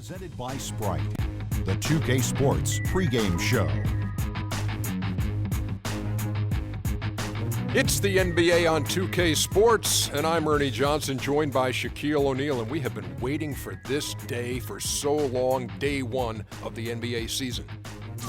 Presented by Sprite, the 2K Sports pregame show. It's the NBA on 2K Sports, and I'm Ernie Johnson, joined by Shaquille O'Neal, and we have been waiting for this day for so long, day one of the NBA season.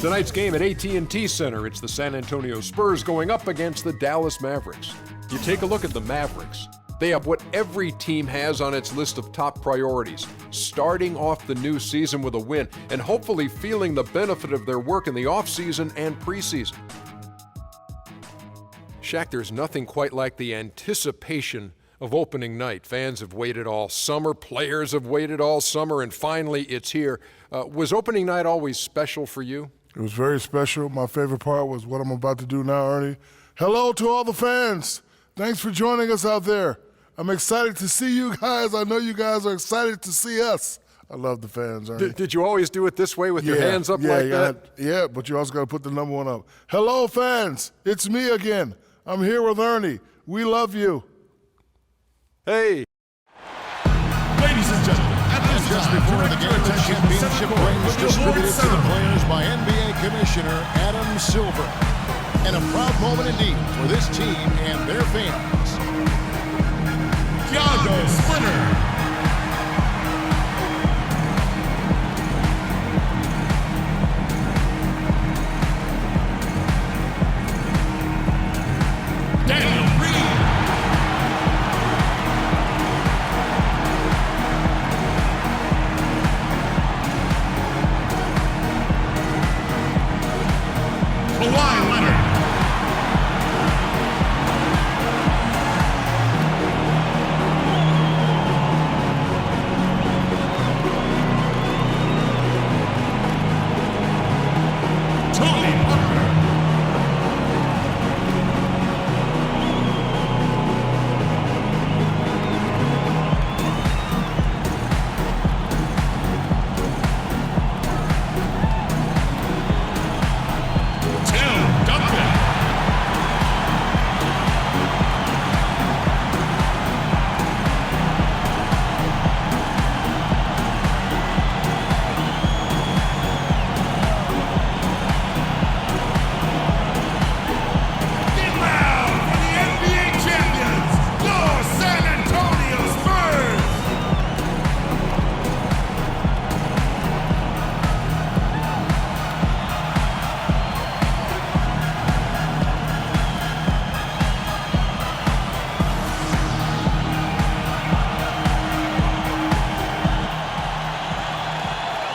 Tonight's game at AT&T Center, it's the San Antonio Spurs going up against the Dallas Mavericks. You take a look at the Mavericks. They have what every team has on its list of top priorities, starting off the new season with a win and hopefully feeling the benefit of their work in the offseason and preseason. Shaq, there's nothing quite like the anticipation of opening night. Fans have waited all summer, players have waited all summer, and finally it's here. Was opening night always special for you? It was very special. My favorite part was what I'm about to do now, Ernie. Hello to all the fans. Thanks for joining us out there. I'm excited to see you guys. I know you guys are excited to see us. I love the fans, Ernie. Did you always do it this way with your hands up like that? Yeah, but you also got to put the number one up. Hello, fans. It's me again. I'm here with Ernie. We love you. Hey. Ladies and gentlemen, at this just time, before the game, the championship ring was distributed to the players by NBA Commissioner Adam Silver. And a proud moment indeed for this team and their fans. Thiago Splitter.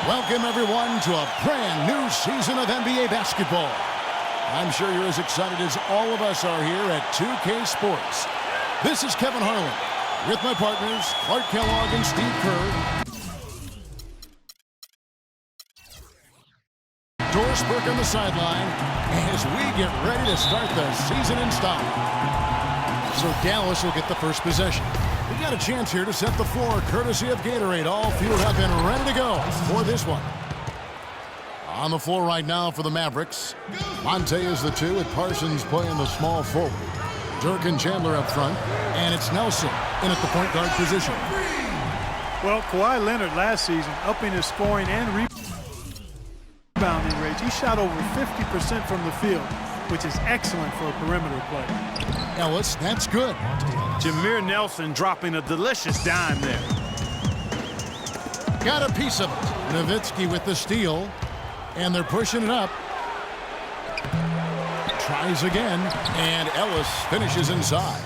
Welcome, everyone, to a brand new season of NBA basketball. I'm sure you're as excited as all of us are here at 2K Sports. This is Kevin Harlan with my partners, Clark Kellogg and Steve Kerr. Doris Burke on the sideline as we get ready to start the season in style. So Dallas will get the first possession. We got a chance here to set the floor, courtesy of Gatorade. All fueled up and ready to go for this one. On the floor right now for the Mavericks. Monte is the 2, with Parsons playing the small forward. Dirk and Chandler up front, and it's Nelson in at the point guard position. Well, Kawhi Leonard last season upping his scoring and rebounding rates. He shot over 50% from the field, which is excellent for a perimeter player. Ellis, that's good. Jameer Nelson dropping a delicious dime there. Got a piece of it. Nowitzki with the steal, and they're pushing it up. Tries again, and Ellis finishes inside.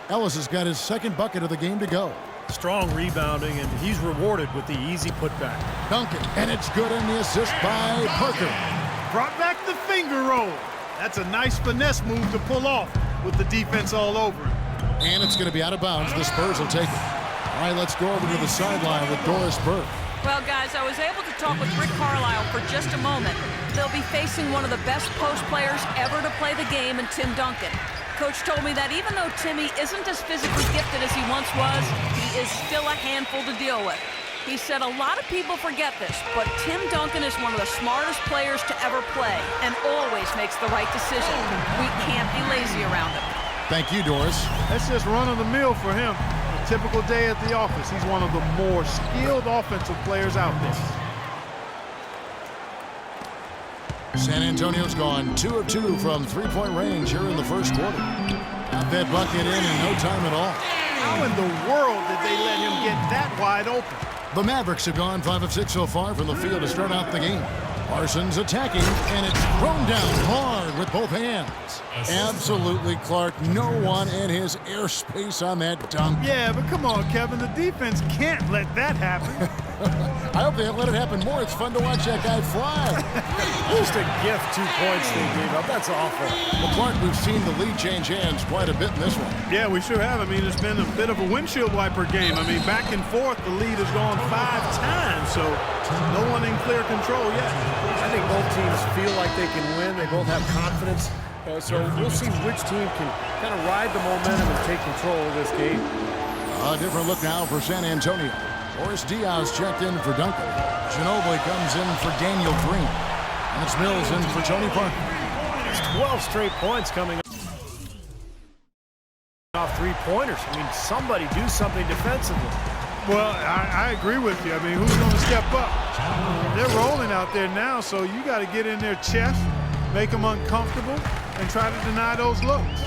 Ellis has got his second bucket of the game to go. Strong rebounding, and he's rewarded with the easy putback. Duncan, and it's good, and the assist by Parker. Brought back the finger roll. That's a nice finesse move to pull off with the defense all over him. And it's going to be out of bounds. The Spurs will take it. All right, let's go over to the sideline with Doris Burke. Well, guys, I was able to talk with Rick Carlisle for just a moment. They'll be facing one of the best post players ever to play the game in Tim Duncan. Coach told me that even though Timmy isn't as physically gifted as he once was, he is still a handful to deal with. He said a lot of people forget this, but Tim Duncan is one of the smartest players to ever play and always makes the right decision. We can't be lazy around him. Thank you, Doris. That's just run of the mill for him. typical day at the office. He's one of the more skilled offensive players out there. San Antonio's gone 2 of 2 from three-point range here in the first quarter. Got that bucket in no time at all. How in the world did they let him get that wide open? The Mavericks have gone 5 of 6 so far from the field to start out the game. Parsons attacking, and it's thrown down hard with both hands. Absolutely, Clark. No one in his airspace on that dunk. Yeah, but come on, Kevin. The defense can't let that happen. I hope they don't let it happen more. It's fun to watch that guy fly. Just a gift, 2 points they gave up. That's awful. Well, Clark, we've seen the lead change hands quite a bit in this one. Yeah, we sure have. I mean, it's been a bit of a windshield wiper game. I mean, back and forth, the lead has gone 5 times, so no one in clear control yet. I think both teams feel like they can win. They both have confidence. So we'll see which team can kind of ride the momentum and take control of this game. A different look now for San Antonio. Boris Diaz checked in for Duncan. Ginobili comes in for Daniel Green. And it's Mills in for Tony Parker. It's 12 straight points coming off three-pointers. I mean, somebody do something defensively. Well, I agree with you. I mean, who's going to step up? They're rolling out there now, so you got to get in their chest, make them uncomfortable, and try to deny those looks.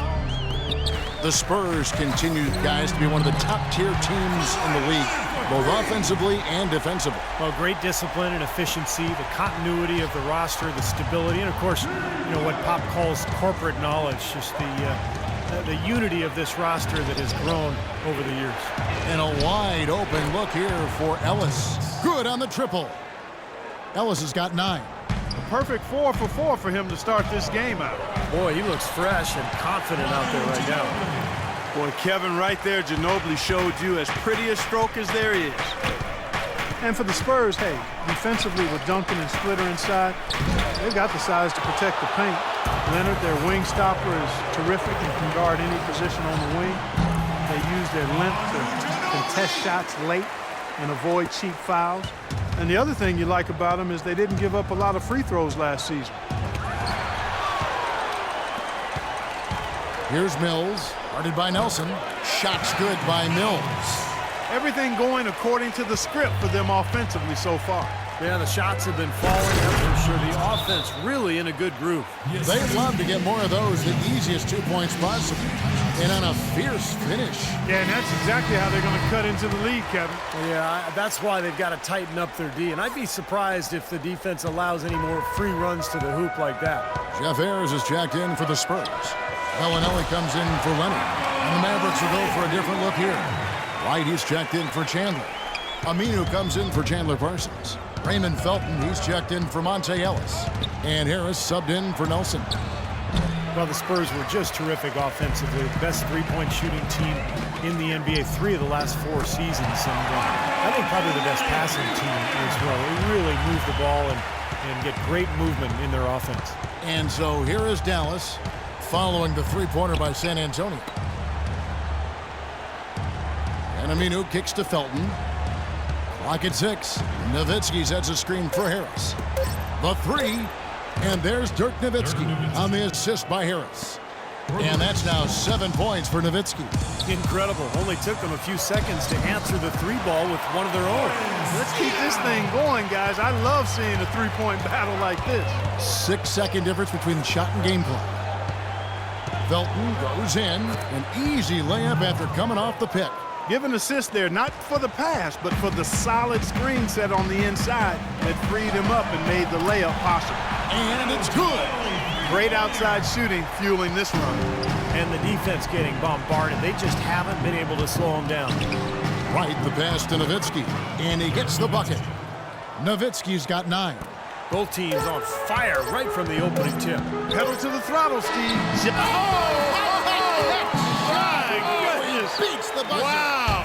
The Spurs continue, guys, to be one of the top-tier teams in the league, both offensively and defensively. Well, great discipline and efficiency, the continuity of the roster, the stability, and, of course, you know, what Pop calls corporate knowledge, just the unity of this roster that has grown over the years. And a wide open look here for Ellis. Good on the triple. Ellis has got 9. A perfect 4 for 4 for him to start this game out. Boy, he looks fresh and confident out there right now. Boy, Kevin, right there, Ginobili showed you as pretty a stroke as there is. And for the Spurs, hey, defensively with Duncan and Splitter inside, they've got the size to protect the paint. Leonard, their wing stopper, is terrific and can guard any position on the wing. They use their length to contest shots late and avoid cheap fouls. And the other thing you like about them is they didn't give up a lot of free throws last season. Here's Mills, guarded by Nelson. Shots good by Mills. Everything going according to the script for them offensively so far. Yeah, the shots have been falling, that's for sure. The offense really in a good groove. They'd love to get more of those, the easiest 2 points possible. And on a fierce finish. Yeah, and that's exactly how they're going to cut into the lead, Kevin. Yeah, that's why they've got to tighten up their D. And I'd be surprised if the defense allows any more free runs to the hoop like that. Jeff Ayers is checked in for the Spurs. Bellinelli comes in for Leonard. And the Mavericks will go for a different look here. White, he's checked in for Chandler. Aminu comes in for Chandler Parsons. Raymond Felton, he's checked in for Monte Ellis. And Harris subbed in for Nelson. Well, the Spurs were just terrific offensively. The best three-point shooting team in the NBA 3 of the last 4 seasons. And I think probably the best passing team as well. They really move the ball and get great movement in their offense. And so here is Dallas following the three-pointer by San Antonio. And Aminu kicks to Felton. Clock at 6. Nowitzki sets a screen for Harris. The 3. And there's Dirk Nowitzki on the assist by Harris. And that's now 7 points for Nowitzki. Incredible. Only took them a few seconds to answer the 3-ball with one of their own. Let's keep this thing going, guys. I love seeing a three-point battle like this. 6-second difference between the shot and game clock. Felton goes in. An easy layup after coming off the pick. Give an assist there, not for the pass, but for the solid screen set on the inside that freed him up and made the layup possible. And it's good. Great outside shooting fueling this run. And the defense getting bombarded. They just haven't been able to slow him down. Right, the pass to Nowitzki. And he gets the bucket. Nowitzki's got 9. Both teams on fire right from the opening tip. Pedal to the throttle, Steve. Beats the buzzer. Wow.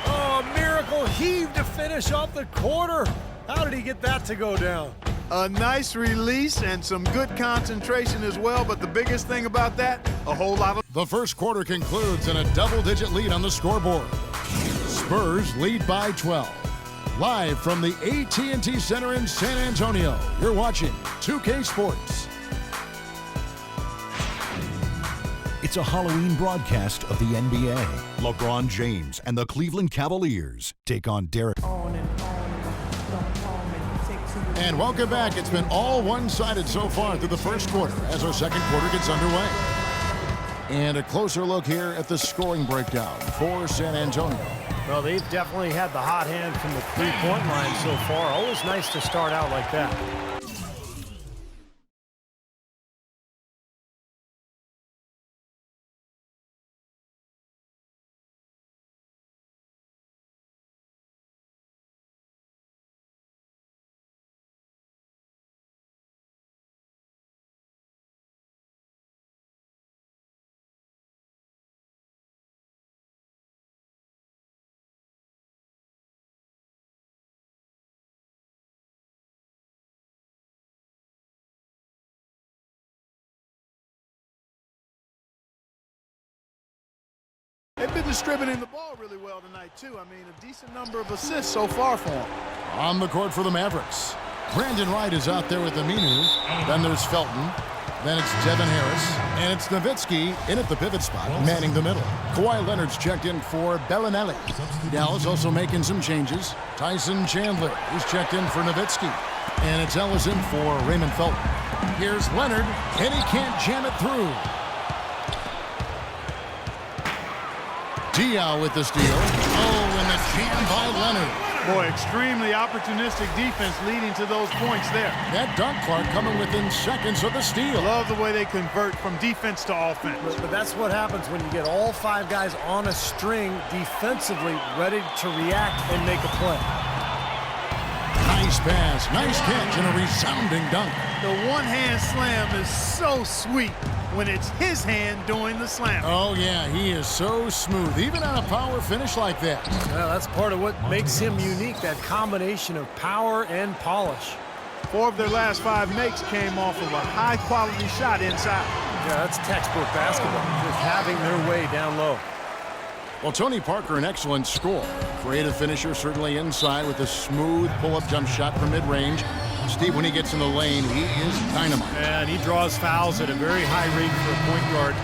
Oh, a miracle heave to finish off the quarter. How did he get that to go down? A nice release and some good concentration as well, but the biggest thing about that, a whole lot of... The first quarter concludes in a double-digit lead on the scoreboard. Spurs lead by 12. Live from the AT&T Center in San Antonio, you're watching 2K Sports. It's a Halloween broadcast of the NBA. LeBron James and the Cleveland Cavaliers take on Derek. And welcome back. It's been all one-sided so far through the first quarter as our second quarter gets underway. And a closer look here at the scoring breakdown for San Antonio. Well, they've definitely had the hot hand from the three-point line so far. Always nice to start out like that. They've been distributing the ball really well tonight, too. I mean, a decent number of assists so far for them. On the court for the Mavericks, Brandon Wright is out there with Aminu. Then there's Felton. Then it's Devin Harris. And it's Nowitzki in at the pivot spot, manning the middle. Kawhi Leonard's checked in for Bellinelli. Dallas also making some changes. Tyson Chandler is checked in for Nowitzki. And it's Ellison for Raymond Felton. Here's Leonard, and he can't jam it through. Diaw with the steal. Oh, and the jam by Leonard. Boy, extremely opportunistic defense leading to those points there. That dunk, Clark, coming within seconds of the steal. Love the way they convert from defense to offense. But that's what happens when you get all five guys on a string defensively ready to react and make a play. Nice pass, nice catch, and a resounding dunk. The one-hand slam is so sweet when it's his hand doing the slam. Oh, yeah, he is so smooth, even on a power finish like that. Well, that's part of what makes him unique, that combination of power and polish. 4 of their last 5 makes came off of a high-quality shot inside. Yeah, that's textbook basketball, just having their way down low. Well, Tony Parker, an excellent scorer. Creative finisher, certainly inside with a smooth pull-up jump shot from mid-range. Steve, when he gets in the lane, he is dynamite. And he draws fouls at a very high rate for a point guard.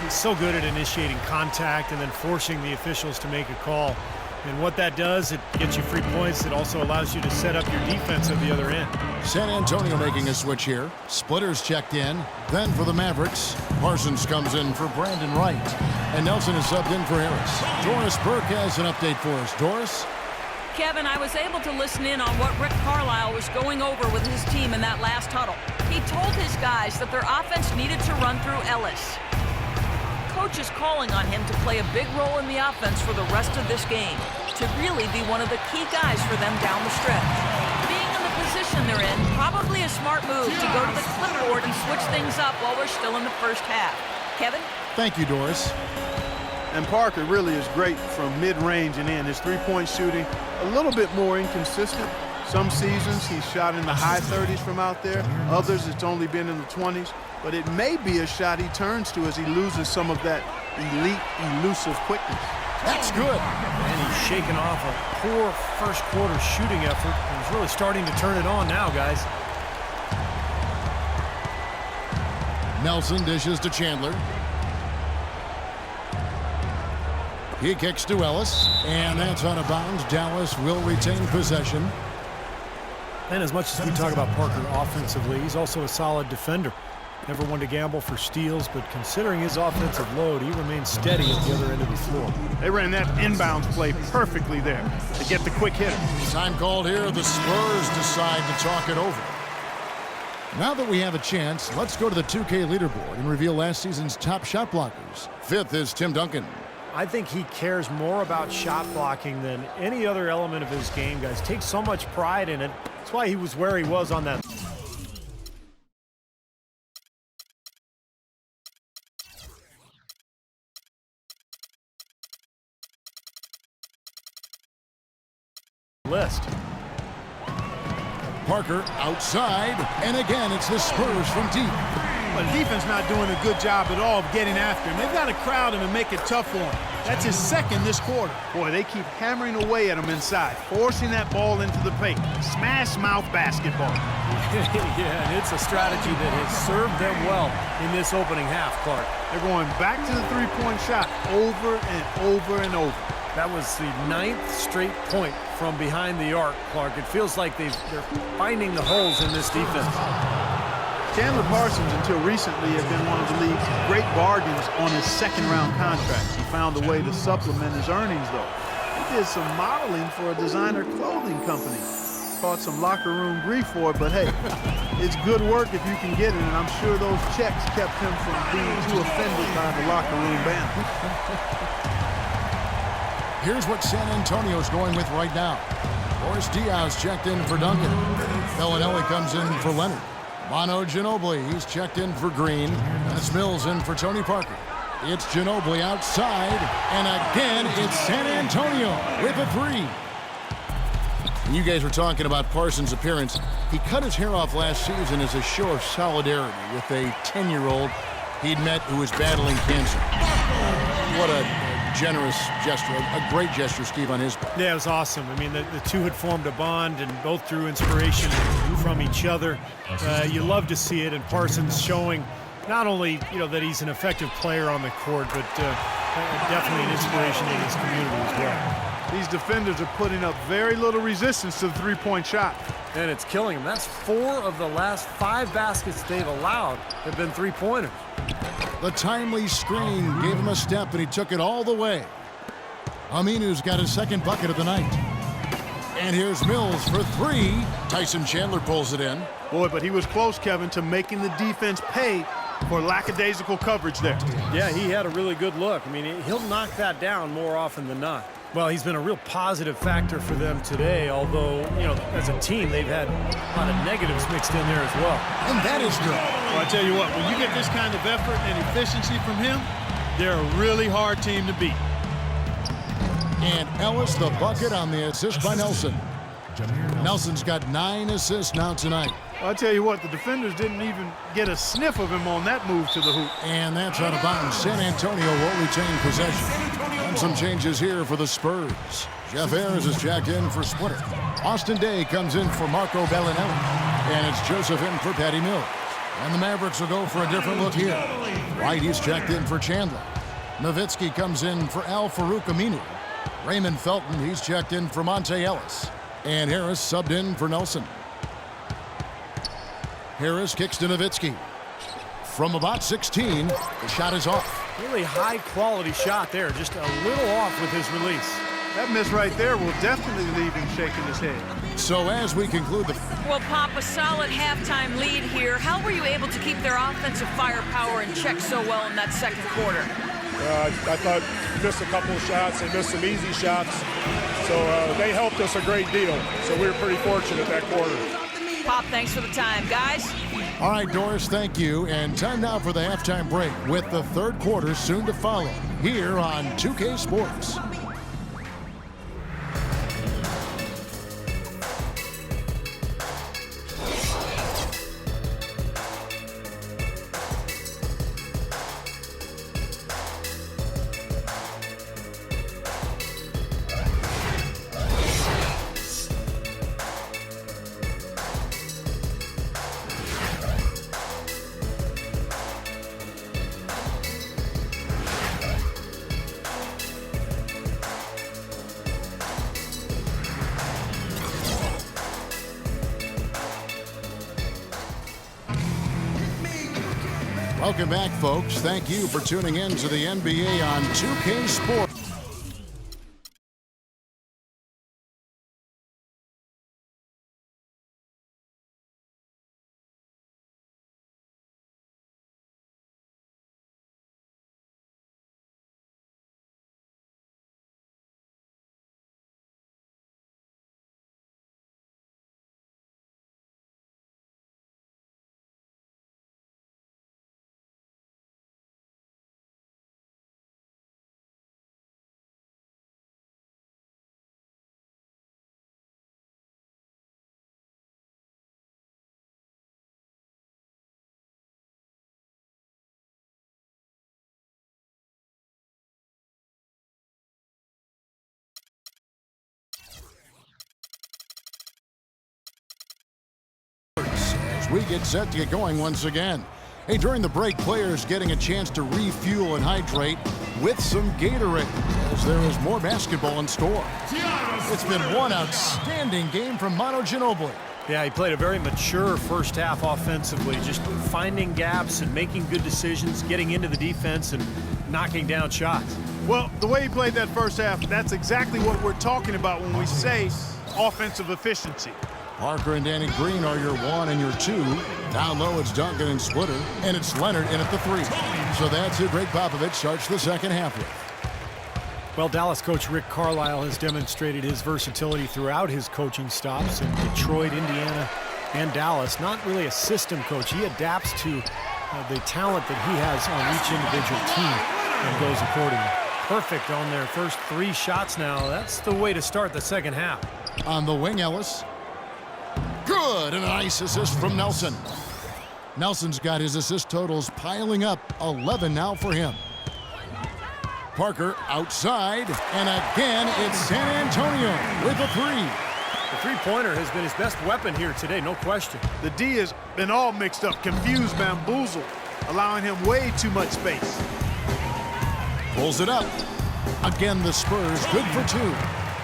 He's so good at initiating contact and then forcing the officials to make a call. And what that does, it gets you free points. It also allows you to set up your defense at the other end. San Antonio making a switch here. Splitters checked in. Then for the Mavericks, Parsons comes in for Brandon Wright. And Nelson is subbed in for Harris. Doris Burke has an update for us. Doris? Kevin, I was able to listen in on what Rick Carlisle was going over with his team in that last huddle. He told his guys that their offense needed to run through Ellis. Coach is calling on him to play a big role in the offense for the rest of this game, to really be one of the key guys for them down the stretch. Being in the position they're in, probably a smart move to go to the clipboard and switch things up while we're still in the first half. Kevin? Thank you, Doris. And Parker really is great from mid-range and in. His three-point shooting, a little bit more inconsistent. Some seasons he's shot in the high 30s from out there. Others it's only been in the 20s. But it may be a shot he turns to as he loses some of that elite, elusive quickness. That's good. And he's shaking off a poor first quarter shooting effort. He's really starting to turn it on now, guys. Nelson dishes to Chandler. He kicks to Ellis, and that's out of bounds. Dallas will retain possession. And as much as we talk about Parker offensively, he's also a solid defender. Never one to gamble for steals, but considering his offensive load, he remains steady at the other end of the floor. They ran that inbounds play perfectly there to get the quick hitter. Time called here. The Spurs decide to talk it over. Now that we have a chance, let's go to the 2K leaderboard and reveal last season's top shot blockers. 5th is Tim Duncan. I think he cares more about shot blocking than any other element of his game, guys. Takes so much pride in it. That's why he was where he was on that. List. Parker outside, and again it's the Spurs from deep. But the defense not doing a good job at all of getting after him. They've got to crowd him and make it tough for him. That's his second this quarter. Boy, they keep hammering away at him inside, forcing that ball into the paint. Smash mouth basketball. Yeah, and it's a strategy that has served them well in this opening half, Clark. They're going back to the three-point shot over and over and over. That was the 9th straight point from behind the arc, Clark. It feels like they're finding the holes in this defense. Chandler Parsons, until recently, had been one of the league's great bargains on his second-round contracts. He found a way to supplement his earnings, though. He did some modeling for a designer clothing company. Caught some locker room grief for it, but hey, it's good work if you can get it, and I'm sure those checks kept him from being too offended by the locker room banner. Here's what San Antonio's going with right now. Boris Diaz checked in for Duncan. Bellinelli comes in for Leonard. Mono Ginobili, he's checked in for Green. And it's Mills in for Tony Parker. It's Ginobili outside. And again, it's San Antonio with a three. And you guys were talking about Parsons' appearance. He cut his hair off last season as a show of solidarity with a 10-year-old he'd met who was battling cancer. What a generous gesture, a great gesture, Steve, on his part. Yeah, it was awesome. I mean, the two had formed a bond and both drew inspiration from each other. You love to see it, and Parsons showing not only, that he's an effective player on the court, but definitely an inspiration in his community as well. These defenders are putting up very little resistance to the three-point shot. And it's killing them. That's 4 of the last 5 baskets they've allowed have been three-pointers. The timely screen gave him a step, and he took it all the way. Aminu's got his second bucket of the night. And here's Mills for 3. Tyson Chandler pulls it in. Boy, but he was close, Kevin, to making the defense pay for lackadaisical coverage there. Yeah, he had a really good look. I mean, he'll knock that down more often than not. Well, he's been a real positive factor for them today, although, as a team, they've had a lot of negatives mixed in there as well. And that is good. Well, I tell you what, when you get this kind of effort and efficiency from him, they're a really hard team to beat. And Ellis, the bucket on the assist by Nelson. Nelson's got 9 assists now tonight. Well, I tell you what, the defenders didn't even get a sniff of him on that move to the hoop. And that's out of bounds. San Antonio will retain possession. And some changes here for the Spurs. Jeff Ayers is checked in for Splitter. Austin Day comes in for Marco Bellinelli. And it's Joseph in for Patty Mills. And the Mavericks will go for a different look here. White, he's checked in for Chandler. Nowitzki comes in for Al Farouk Aminu. Raymond Felton, he's checked in for Monte Ellis. And Harris subbed in for Nelson. Harris kicks to Nowitzki. From about 16, the shot is off. Really high-quality shot there, just a little off with his release. That miss right there will definitely leave him shaking his head. So as we conclude the... Well, Pop, a solid halftime lead here. How were you able to keep their offensive firepower in check so well in that second quarter? I thought missed a couple of shots. They missed some easy shots. So they helped us a great deal. So we were pretty fortunate that quarter. Pop, thanks for the time. Guys? All right, Doris, thank you. And time now for the halftime break with the third quarter soon to follow here on 2K Sports. Welcome back, folks. Thank you for tuning in to the NBA on 2K Sports. we get set to get going once again. Hey, during the break, players getting a chance to refuel and hydrate with some Gatorade as there is more basketball in store. It's been one outstanding game from Manu Ginobili. Yeah, he played a very mature first half offensively, just finding gaps and making good decisions, getting into the defense and knocking down shots. Well, the way he played that first half, that's exactly what we're talking about when we say offensive efficiency. Parker and Danny Green are your 1 and your 2. Down low, it's Duncan and Splitter, and it's Leonard in at the 3. So that's who Greg Popovich starts the second half with. Well, Dallas coach Rick Carlisle has demonstrated his versatility throughout his coaching stops in Detroit, Indiana, and Dallas. Not really a system coach. He adapts to the talent that he has on each individual team and goes accordingly. Perfect on their first 3 shots now. That's the way to start the second half. On the wing, Ellis. Good, and a nice assist from Nelson. Nelson's got his assist totals piling up, 11 now for him. Parker outside, and again it's San Antonio with a 3. The three-pointer has been his best weapon here today, no question. The D has been all mixed up, confused, bamboozled, allowing him way too much space. Pulls it up. Again, the Spurs good for 2.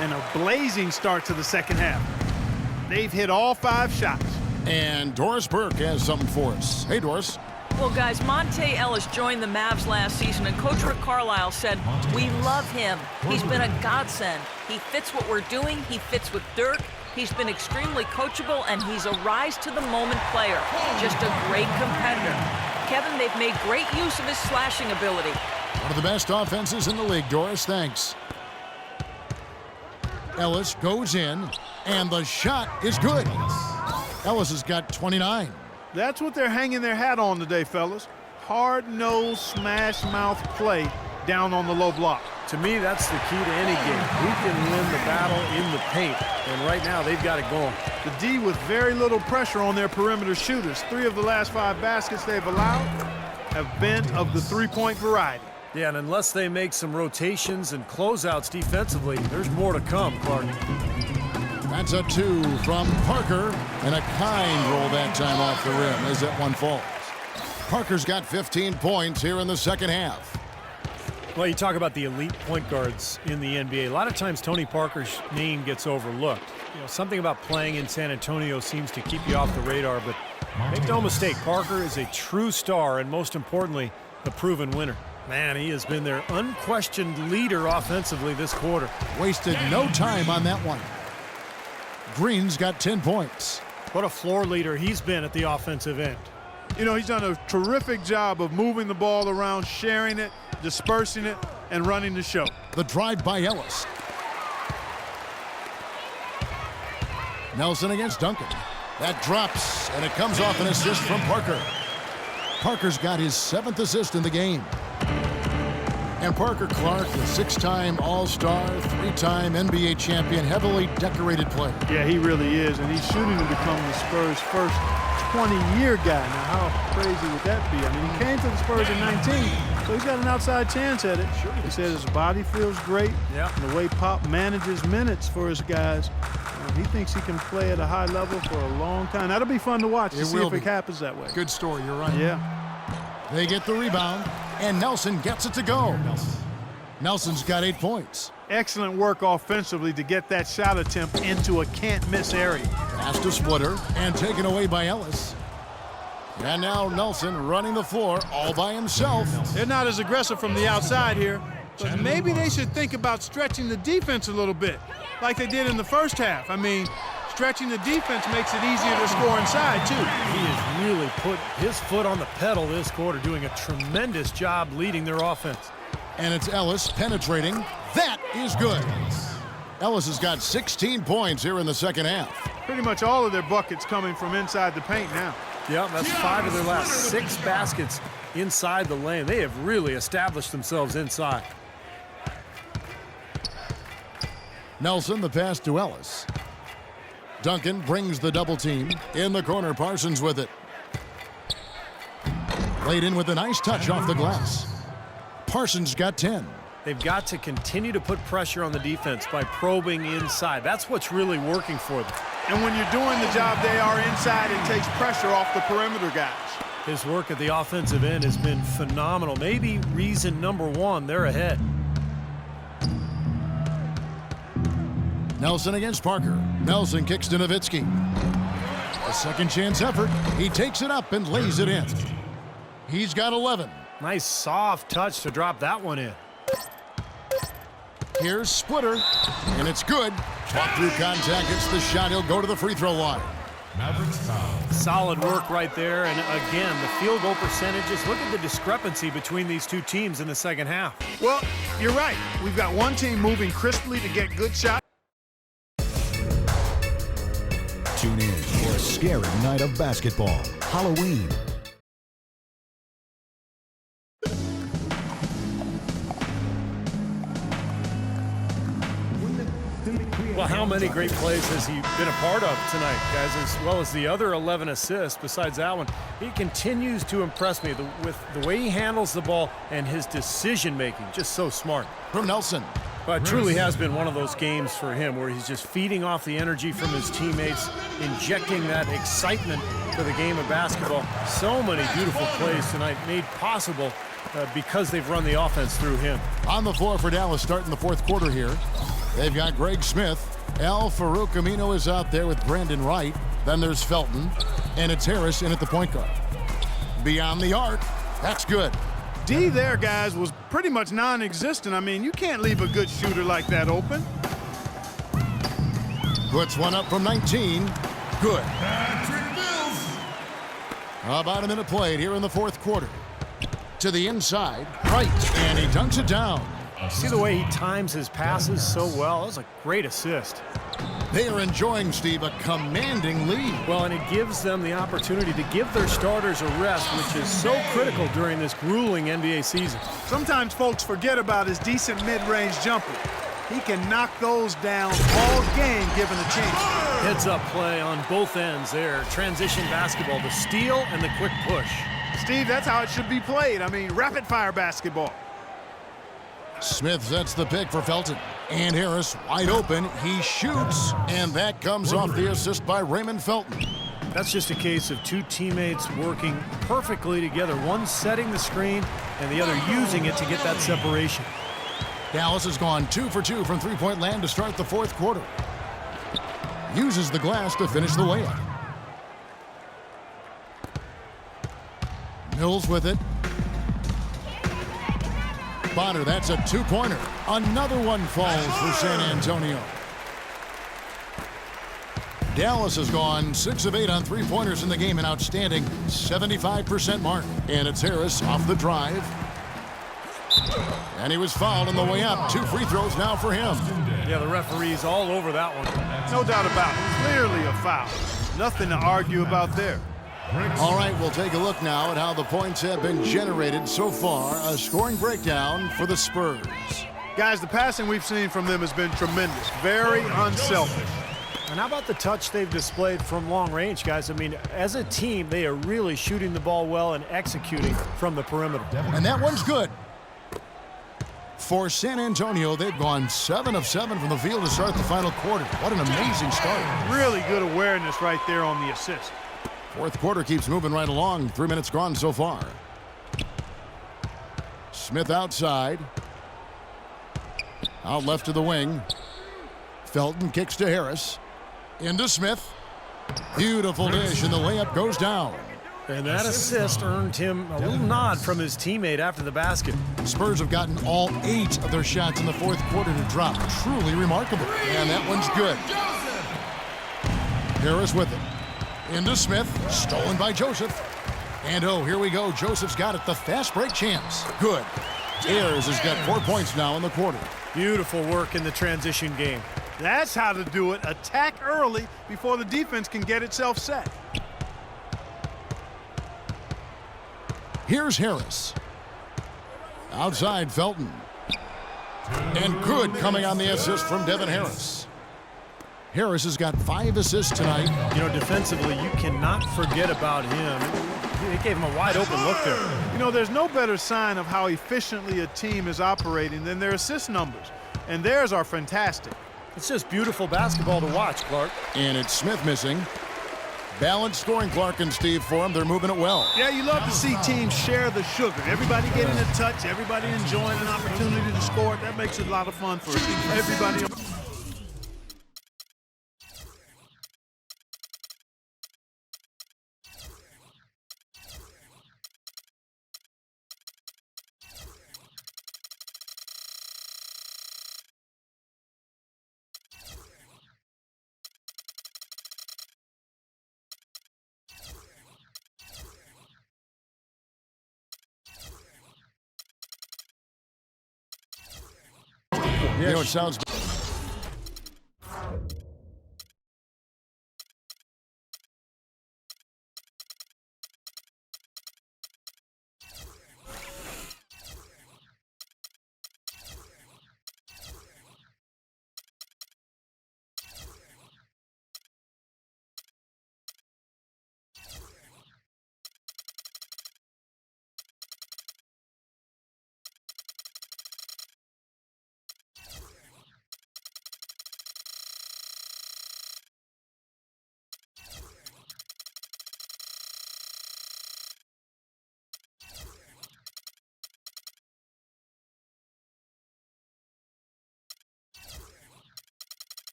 And a blazing start to the second half. They've hit all 5 shots. And Doris Burke has something for us. Hey, Doris. Well, guys, Monte Ellis joined the Mavs last season, and Coach Rick Carlisle said, we love him. He's been a godsend. He fits what we're doing. He fits with Dirk. He's been extremely coachable, and he's a rise-to-the-moment player. Just a great competitor. Kevin, they've made great use of his slashing ability. One of the best offenses in the league, Doris. Thanks. Ellis goes in, and the shot is good. Ellis has got 29. That's what they're hanging their hat on today, fellas. Hard-nosed, smash-mouth play down on the low block. To me, that's the key to any game. Who can win the battle in the paint? And right now, they've got it going. The D with very little pressure on their perimeter shooters. 3 of the last 5 baskets they've allowed have been of the three-point variety. Yeah, and unless they make some rotations and closeouts defensively, there's more to come, Clark. That's a 2 from Parker, and a kind roll that time off the rim as that one falls. Parker's got 15 points here in the second half. Well, you talk about the elite point guards in the NBA. A lot of times Tony Parker's name gets overlooked. You know, something about playing in San Antonio seems to keep you off the radar, but make no mistake, Parker is a true star and, most importantly, a proven winner. Man, he has been their unquestioned leader offensively this quarter. Wasted no time on that one. Green's got 10 points. What a floor leader he's been at the offensive end. You know, he's done a terrific job of moving the ball around, sharing it, dispersing it, and running the show. The drive by Ellis. Nelson against Duncan. That drops, and it comes off an assist from Parker. Parker's got his 7th assist in the game. And Parker Clark, a 6-time All-Star, 3-time NBA champion, heavily decorated player. Yeah, he really is, and he's shooting to become the Spurs' first 20-year guy. Now, how crazy would that be? I mean, he came to the Spurs in 19, so he's got an outside chance at it. Sure. He says his body feels great, and the way Pop manages minutes for his guys, he thinks he can play at a high level for a long time. That'll be fun to watch to see if it happens that way. Good story, you're right. Yeah. They get the rebound, and Nelson gets it to go. Nelson's got 8 points. Excellent work offensively to get that shot attempt into a can't-miss area. Pass to Splitter, and taken away by Ellis. And now Nelson running the floor all by himself. They're not as aggressive from the outside here, but maybe they should think about stretching the defense a little bit, like they did in the first half. I mean, stretching the defense makes it easier to score inside, too. He has really put his foot on the pedal this quarter, doing a tremendous job leading their offense. And it's Ellis penetrating. That is good. Ellis has got 16 points here in the second half. Pretty much all of their buckets coming from inside the paint now. Yeah, that's 5 of their last 6 baskets inside the lane. They have really established themselves inside. Nelson, the pass to Ellis. Duncan brings the double team. In the corner, Parsons with it. Laid in with a nice touch off the glass. Parsons got 10. They've got to continue to put pressure on the defense by probing inside. That's what's really working for them. And when you're doing the job they are inside, it takes pressure off the perimeter guys. His work at the offensive end has been phenomenal. Maybe reason number one, they're ahead. Nelson against Parker. Nelson kicks to Nowitzki. A second chance effort. He takes it up and lays it in. He's got 11. Nice soft touch to drop that one in. Here's Splitter, and it's good. Fought through contact, hits the shot. He'll go to the free throw line. Mavericks foul. Solid work right there. And again, the field goal percentages. Look at the discrepancy between these two teams in the second half. Well, you're right. We've got one team moving crisply to get good shots. Tune in for a scary night of basketball. Halloween. Well, how many great plays has he been a part of tonight, guys, as well as the other 11 assists besides that one? He continues to impress me with the way he handles the ball and his decision-making. Just so smart. From Nelson. But it truly has been one of those games for him where he's just feeding off the energy from his teammates, injecting that excitement to the game of basketball. So many beautiful plays tonight made possible because they've run the offense through him. On the floor for Dallas starting the fourth quarter here. They've got Greg Smith. Al Farouk Amino is out there with Brandon Wright. Then there's Felton. And it's Harris in at the point guard. Beyond the arc. That's good. D there, guys, was pretty much non-existent. I mean, you can't leave a good shooter like that open. Puts one up from 19. Good. Patrick Mills. About a minute played here in the fourth quarter. To the inside. Right. And he dunks it down. See the way he times his passes so well? That was a great assist. They are enjoying, Steve, a commanding lead. Well, and it gives them the opportunity to give their starters a rest, which is so critical during this grueling NBA season. Sometimes folks forget about his decent mid-range jumper. He can knock those down all game given a chance. Heads-up play on both ends there. Transition basketball, the steal and the quick push. Steve, that's how it should be played. I mean, rapid-fire basketball. Smith sets the pick for Felton. And Harris wide open. He shoots. And that comes off the assist by Raymond Felton. That's just a case of two teammates working perfectly together. One setting the screen and the other using it to get that separation. Dallas has gone 2 for 2 from three-point land to start the fourth quarter. Uses the glass to finish the layup. Mills with it. Bonner, that's a two-pointer. Another one falls for San Antonio. Dallas has gone 6 of 8 on three-pointers in the game, an outstanding 75% mark. And it's Harris off the drive. And he was fouled on the way up. 2 free throws now for him. Yeah, the referee's all over that one. No doubt about it. Clearly a foul. Nothing to argue about there. All right, we'll take a look now at how the points have been generated so far. A scoring breakdown for the Spurs. Guys, the passing we've seen from them has been tremendous. Very unselfish. And how about the touch they've displayed from long range, guys? I mean, as a team, they are really shooting the ball well and executing from the perimeter. And that one's good. For San Antonio, they've gone 7 of 7 from the field to start the final quarter. What an amazing start. Really good awareness right there on the assist. Fourth quarter keeps moving right along. 3 minutes gone so far. Smith outside. Out left to the wing. Felton kicks to Harris. Into Smith. Beautiful dish, and the layup goes down. And that assist earned him a little nod from his teammate after the basket. Spurs have gotten all 8 of their shots in the fourth quarter to drop. Truly remarkable. And that one's good. Harris with it. Into Smith, stolen by Joseph. And oh, here we go. Joseph's got it. The fast break chance. Good. Ayers has got 4 points now in the quarter. Beautiful work in the transition game. That's how to do it. Attack early before the defense can get itself set. Here's Harris. Outside Felton. And good coming on the assist from Devin Harris. Harris has got 5 assists tonight. You know, defensively, you cannot forget about him. It gave him a wide open look there. You know, there's no better sign of how efficiently a team is operating than their assist numbers. And theirs are fantastic. It's just beautiful basketball to watch, Clark. And it's Smith missing. Balanced scoring, Clark and Steve, for him. They're moving it well. Yeah, you love to see teams share the sugar. Everybody getting a touch, everybody enjoying an opportunity to score. That makes it a lot of fun for everybody. You know, it sounds...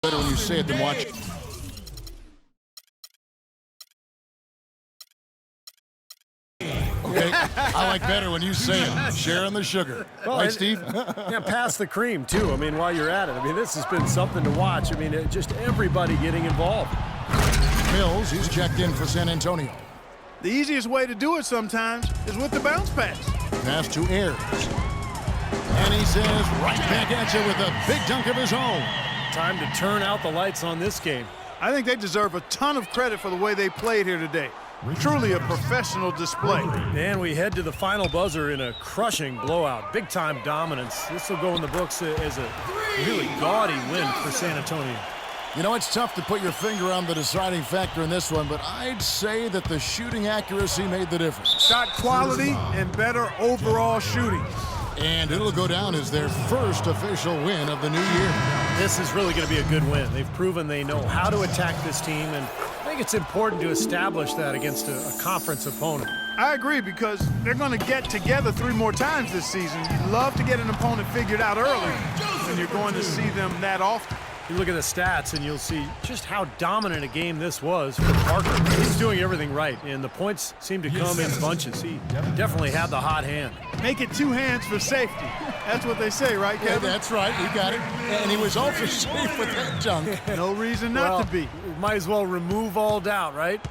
better when you say it than watch it. Okay, I like better when you say it. Sharing the sugar. Well, right, Steve? Yeah, pass the cream, too. I mean, while you're at it. I mean, this has been something to watch. I mean, just everybody getting involved. Mills, he's checked in for San Antonio. The easiest way to do it sometimes is with the bounce pass. Pass to Ayers. And he says right back at you with a big dunk of his own. Time to turn out the lights on this game. I think they deserve a ton of credit for the way they played here today. Truly a professional display. And we head to the final buzzer in a crushing blowout. Big-time dominance. This will go in the books as a really gaudy win for San Antonio. You know, it's tough to put your finger on the deciding factor in this one, but I'd say that the shooting accuracy made the difference. Shot quality and better overall shooting. And it'll go down as their first official win of the new year. This is really going to be a good win. They've proven they know how to attack this team, and I think it's important to establish that against a conference opponent. I agree, because they're going to get together 3 more times this season. You'd love to get an opponent figured out early, and you're going to see them that often. You look at the stats, and you'll see just how dominant a game this was for Parker. He's doing everything right, and the points seem to come in bunches. He definitely had the hot hand. Make it 2 hands for safety. That's what they say, right, Kevin? Yeah, that's right. You got it. And he was also safe with that dunk. No reason not to be. Might as well remove all doubt, right?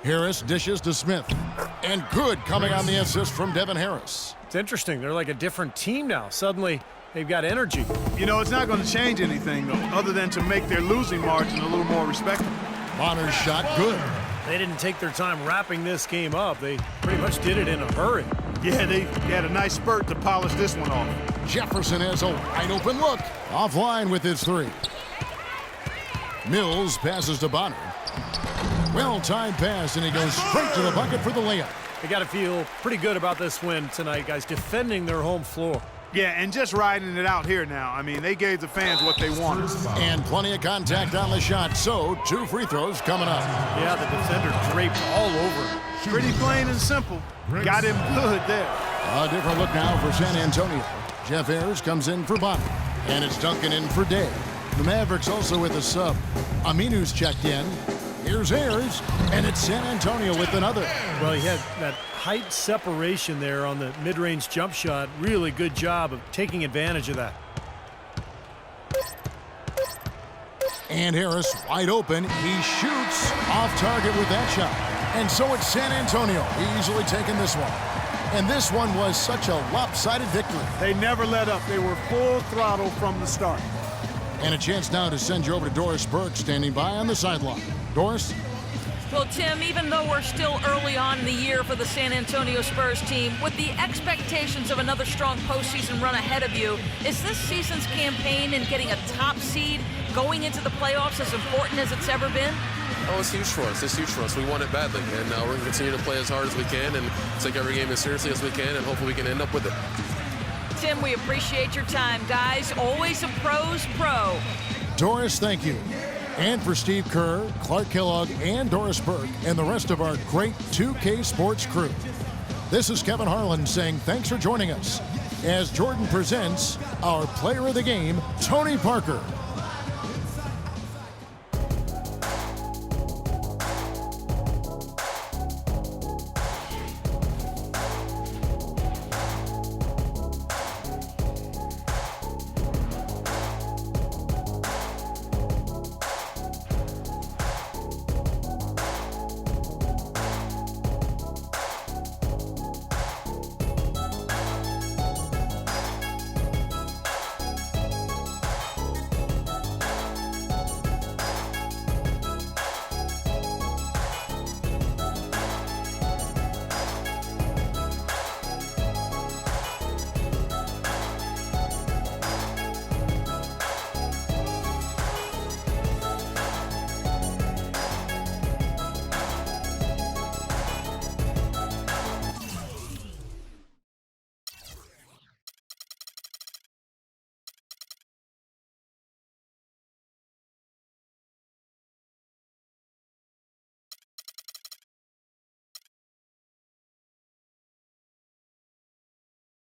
Harris dishes to Smith. And good coming on the assist from Devin Harris. It's interesting. They're like a different team now. Suddenly, they've got energy. You know, it's not going to change anything, though, other than to make their losing margin a little more respectable. Bonner's shot good. They didn't take their time wrapping this game up. They pretty much did it in a hurry. Yeah, they had a nice spurt to polish this one off. Jefferson has a wide open look. Offline with his 3. Mills passes to Bonner. Well-timed pass, and he goes straight to the bucket for the layup. They got to feel pretty good about this win tonight, guys, defending their home floor. Yeah, and just riding it out here now. I mean, they gave the fans what they wanted. And plenty of contact on the shot, so 2 free throws coming up. Yeah, the defender draped all over him. Pretty plain and simple. Got him good there. A different look now for San Antonio. Jeff Ayers comes in for Bonner, and it's Duncan in for Day. The Mavericks also with a sub. Aminu's checked in. Here's Ayers, and it's San Antonio with another. Well, he had that height separation there on the mid-range jump shot. Really good job of taking advantage of that. And Harris wide open. He shoots off target with that shot. And so it's San Antonio easily taking this one. And this one was such a lopsided victory. They never let up. They were full throttle from the start. And a chance now to send you over to Doris Burke standing by on the sideline. Doris? Well, Tim, even though we're still early on in the year for the San Antonio Spurs team, with the expectations of another strong postseason run ahead of you, is this season's campaign in getting a top seed going into the playoffs as important as it's ever been? Oh, it's huge for us. It's huge for us. We want it badly, and we're going to continue to play as hard as we can and take every game as seriously as we can, and hopefully we can end up with it. Tim, we appreciate your time, guys. Always a pro's pro. Doris, thank you. And for Steve Kerr, Clark Kellogg, and Doris Burke, and the rest of our great 2K Sports crew. This is Kevin Harlan saying thanks for joining us as Jordan presents our player of the game, Tony Parker.